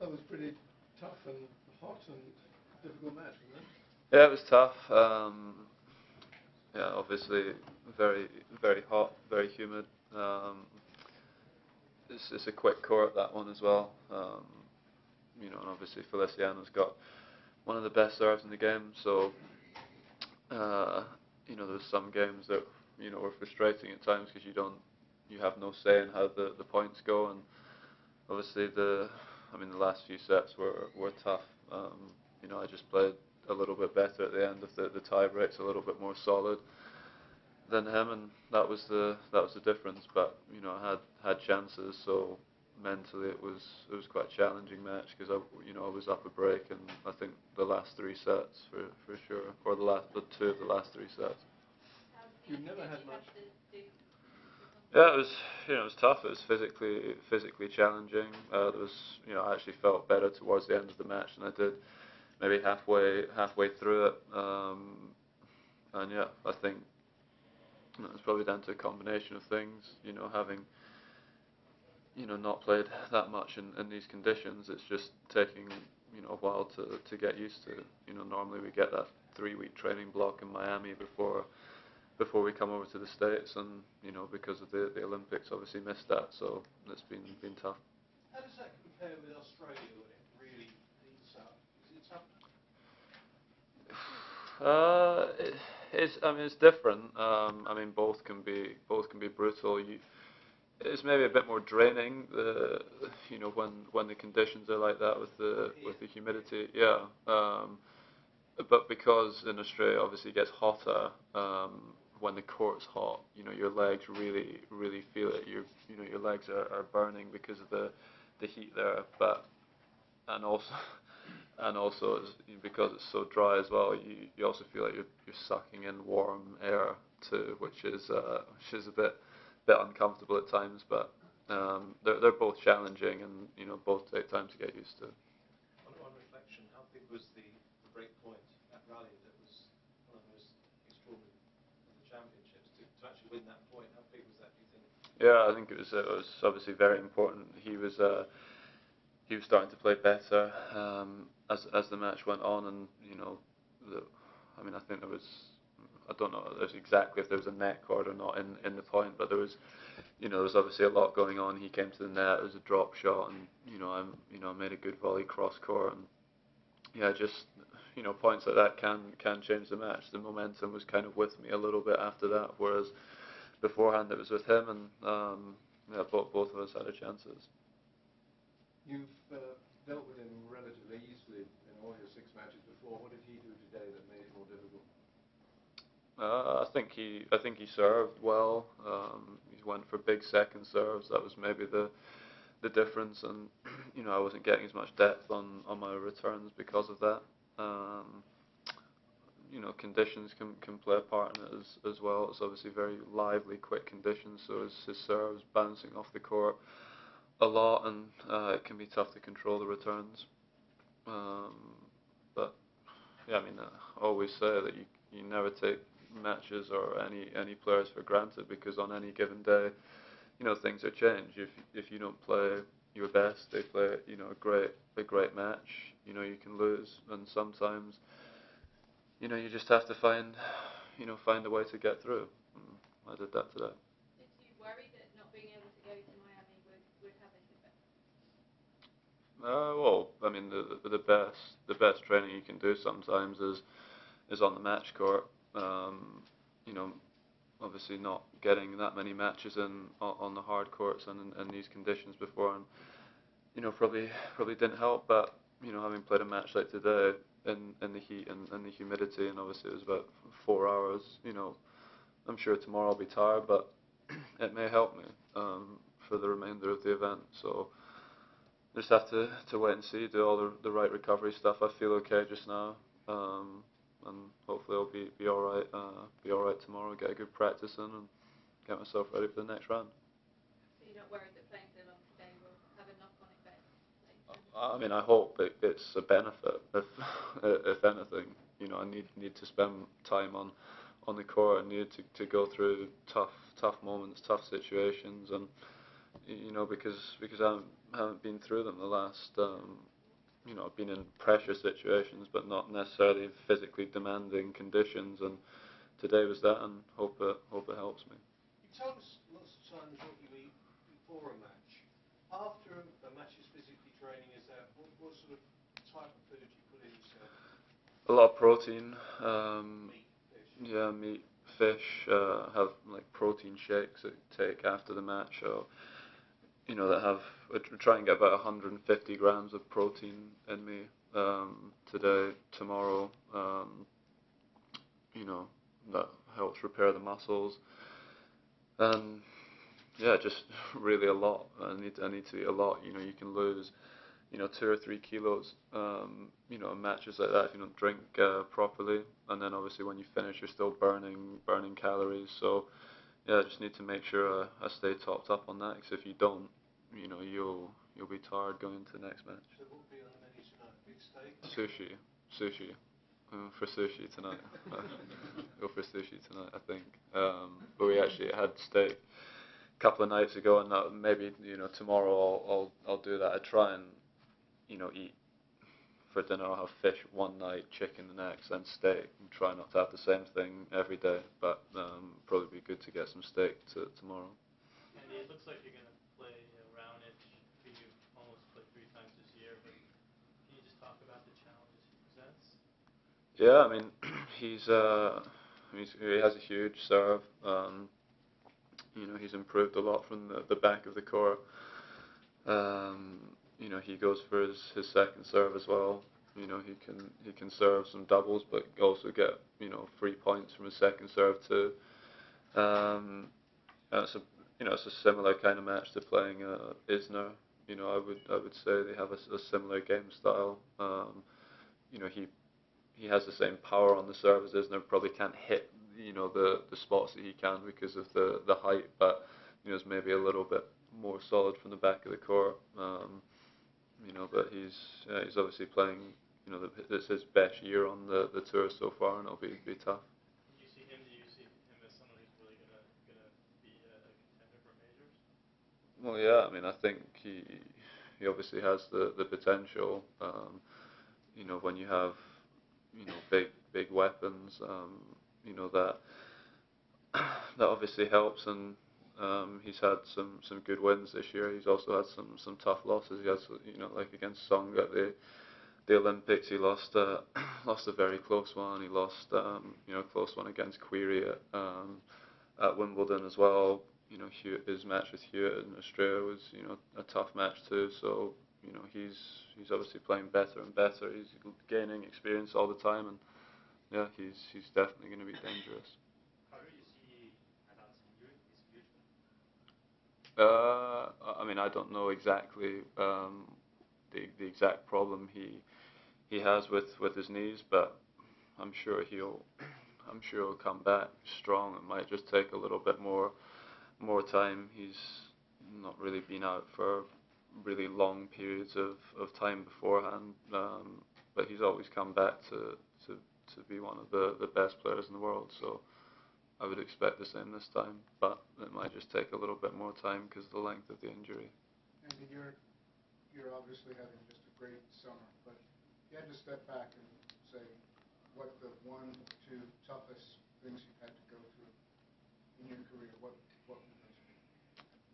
That was pretty tough and hot and difficult match, wasn't it? Yeah, it was tough. Yeah, obviously very, very hot, very humid. It's a quick court, that one as well. And obviously Feliciano's got one of the best serves in the game. So uh, there's some games that were frustrating at times because you have no say in how the points go, and obviously the last few sets were tough. I just played a little bit better at the end of the tie breaks, a little bit more solid than him, and that was the difference. But I had chances, so mentally it was quite a challenging match because I was up a break, and I think the last three sets for sure, or the two of the last three sets. You've never had much. Yeah, it was tough. It was physically challenging. There was I actually felt better towards the end of the match than I did maybe halfway through it. And yeah, I think it's probably down to a combination of things. Having not played that much in these conditions, it's just taking a while to get used to. Normally we get that 3 week training block in Miami before we come over to the States, and because of the Olympics, obviously missed that, so it's been tough. How does that compare with Australia when it really heats up? Is it tough? It's different. Both can be brutal. It's maybe a bit more draining. When the conditions are like that with the humidity. Yeah. But because in Australia obviously it gets hotter, when the court's hot, your legs really feel it. Your legs are burning because of the heat there. But and also and also because it's so dry as well, you also feel like you're sucking in warm air too, which is a bit uncomfortable at times. But they're both challenging, and both take time to get used to. On reflection, how big was the break point at Rally that was one of the most extraordinary of the championships? To actually win that point, how big was that, do you think? Yeah, I think it was obviously very important. He was starting to play better as the match went on, and I think there was. I don't know exactly if there was a net cord or not in the point, but there was obviously a lot going on. He came to the net, it was a drop shot, and I made a good volley cross court, and yeah, just points like that can change the match. The momentum was kind of with me a little bit after that, whereas beforehand it was with him, and yeah, both of us had our chances. You've dealt with him relatively easily in all your six matches before. What did he do today that made it more difficult? I think he served well. He went for big second serves. That was maybe the difference, and I wasn't getting as much depth on my returns because of that. Um, Conditions can play a part in it as well. It's obviously very lively, quick conditions, so his serves bouncing off the court a lot, and it can be tough to control the returns. Um, but yeah, I always say that you never take matches or any players for granted, because on any given day, things are changed. If you don't play your best, they play a great match. You can lose, and sometimes you just have to find a way to get through. I did that today. Did you worry that not being able to go to Miami would have this effect? Well, the best training you can do sometimes is on the match court. You know, Obviously not getting that many matches in on the hard courts and in these conditions before, and probably didn't help. But having played a match like today in the heat and the humidity, and obviously it was about 4 hours. I'm sure tomorrow I'll be tired, but it may help me for the remainder of the event. So just have to wait and see, do all the right recovery stuff. I feel okay just now, and hopefully I'll be all right. Be all right tomorrow. Get a good practice in and get myself ready for the next round. So you're not worried that playing so long today will have a knock-on effect later? I hope it's a benefit. If anything, I need to spend time on the court. I need to go through tough moments, tough situations, and you know, because I haven't been through them the last. You know, I've been in pressure situations, but not necessarily physically demanding conditions. And today was that, and hope it helps me. You tell us lots of times what you eat before a match. After a match is physically draining, is that what sort of type of food you put in yourself? A lot of protein. Meat, fish. Yeah, meat, fish. Have like protein shakes that I take after the match. So, you know, that have I try and get about 150 grams of protein in me today, tomorrow. You know, that helps repair the muscles, and yeah, just really a lot. I need to eat a lot. You know, you can lose, you know, 2 or 3 kilos. You know, in matches like that if you don't drink properly, and then obviously when you finish, you're still burning calories. So yeah, I just need to make sure I stay topped up on that. Because if you don't, you know, you'll be tired going into the next match. So what will be on the menu tonight? Big steak? Sushi. For sushi tonight. Go for sushi tonight, I think. But we actually had steak a couple of nights ago, and maybe, you know, tomorrow I'll do that. I try and, you know, eat for dinner. I'll have fish one night, chicken the next, then steak. And try not to have the same thing every day, but probably be good to get some steak tomorrow. Andy, it looks like you're going to play Raonic, who you've almost played 3 times this year, but can you just talk about the challenges he presents? Yeah, I mean, he has a huge serve. You know, he's improved a lot from the back of the court. You know, he goes for his second serve as well. You know, he can serve some doubles, but also get, you know, 3 points from his second serve too. And it's a similar kind of match to playing Isner. You know, I would say they have a similar game style. You know, he has the same power on the serve as Isner. Probably can't hit, you know, the spots that he can because of the height, but you know, is maybe a little bit more solid from the back of the court. You know, but he's obviously playing. You know, it's his best year on the tour so far, and it'll be tough. Do you see him as someone who's really gonna be a contender for majors? Well, yeah. I mean, I think he obviously has the potential. You know, when you have, you know, big weapons, you know, that obviously helps, and he's had some good wins this year. He's also had some tough losses. He has, you know, like against Song at the Olympics, he lost lost a very close one. He lost you know, a close one against Query at Wimbledon as well. You know, his match with Hewitt in Australia was, you know, a tough match too. So, you know, he's obviously playing better and better. He's gaining experience all the time, and yeah, he's definitely going to be dangerous. How do you see Nadal's injury, his future? I mean, I don't know exactly the exact problem he has with his knees, but I'm sure he'll come back strong. It might just take a little bit more time. He's not really been out for really long periods of time beforehand, but he's always come back to be one of the best players in the world. So I would expect the same this time, but it might just take a little bit more time because of the length of the injury. Andy, you're obviously having just a great summer, but if you had to step back and say what the 1 or 2 toughest things you've had to go through in your career, what would those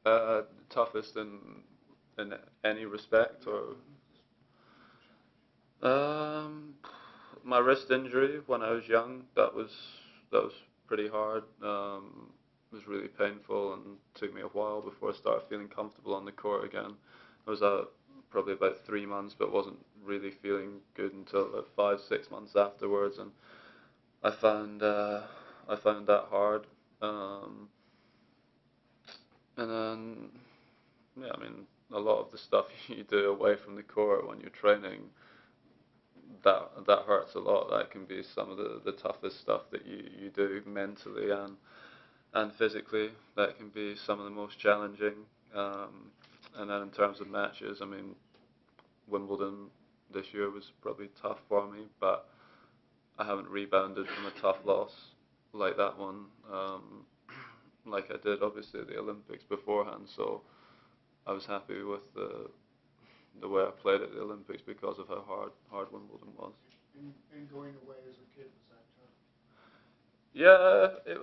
be? Toughest in any respect, or my wrist injury when I was young. That was pretty hard. It was really painful and took me a while before I started feeling comfortable on the court again. I was out probably about 3 months, but wasn't really feeling good until about 5-6 months afterwards, and I found that hard. And then, yeah, I mean, a lot of the stuff you do away from the court when you're training, that hurts a lot. That can be some of the toughest stuff that you do mentally and physically. That can be some of the most challenging. And then in terms of matches, I mean, Wimbledon this year was probably tough for me, but I haven't rebounded from a tough loss like that one, like I did obviously at the Olympics beforehand. So I was happy with the way I played at the Olympics because of how hard Wimbledon was. And going away as a kid, was that tough? Yeah,